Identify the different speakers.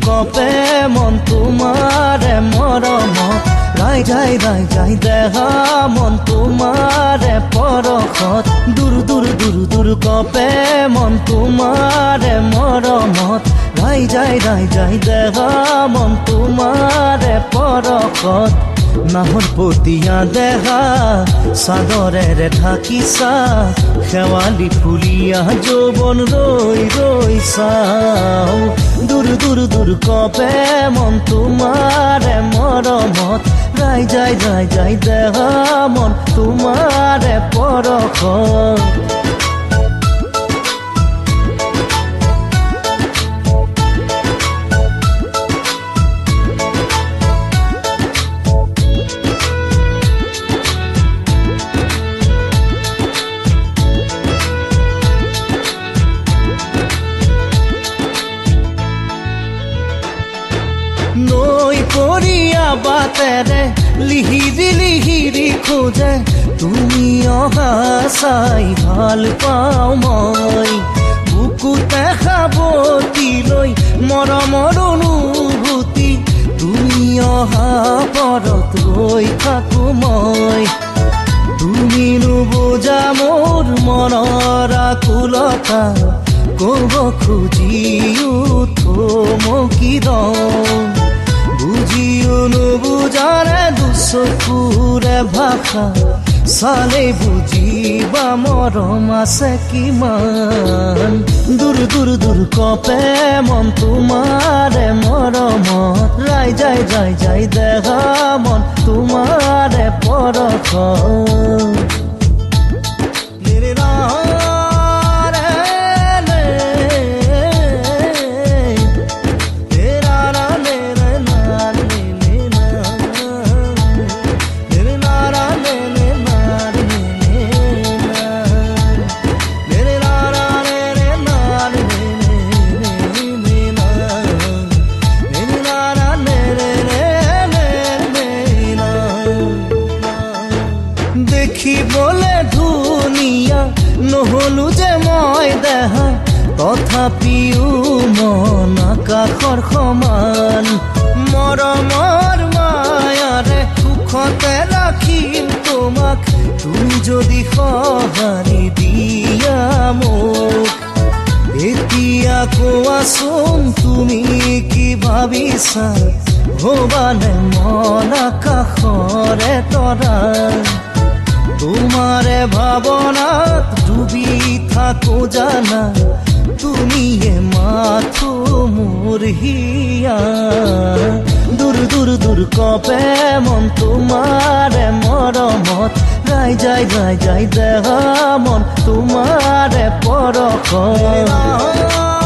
Speaker 1: কপে মন তোমাৰে মৰমত ৰাই যাই দেহা মন তোমাৰে পৰশত দূৰ দূৰ দূৰ দূৰ কপে মন তোমাৰে মৰমত ৰাই যাই দেহা মন তোমাৰে পৰশত নাহৰ পতিয়া দেহা চাদৰেৰে ঢাকিছা শেৱালি ফুলিয়া যৌৱন ৰৈ চাও দূৰ দূৰ দূৰ কপে মন তোমাৰে মৰমত ৰাই যাই দেহা মন তোমাৰে পৰশত নৈ পৰিয়া বাটেৰে লিহিৰি খোজে তুমি অহা চাই ভাল পাওঁ মই বুকুতে সাৱটি লৈ মৰমৰ অনুভূতি তুমি অহা পৰত ৰৈ থাকো মই তুমি নুবুজা মোৰ মনৰ আকুলতা ক'ব খুজিও থমকি বুজিও নুবুজাৰে দুচকুৰে ভাষা চালে বুজিবা মৰম আছে কিমান দূৰ দূৰ দূৰ কপে মন তোমাৰে মৰমত ৰাই যাই দেহা মন তোমাৰে পৰশত দেখিবলে ধুনীয়া নহলো যে মই দেহা তথাপিও মন আকাশৰ সমান মৰমৰ মায়াৰে সুখতে ৰাখিম তোমাক তুমি যদি সঁহাৰি দিয়া মোক এতিয়া কোৱাচোন তুমি কি ভাবিছা হবানে মন আকাশৰে তৰা তোমাৰে ভাৱনাত ডুবি থাকো জানা তুমিয়ে মাথো মোৰ হিয়া দূৰ দূৰ দূৰ কপে মন তোমাৰে মৰমত ৰাই যাই দেহা মন তোমাৰে পৰশত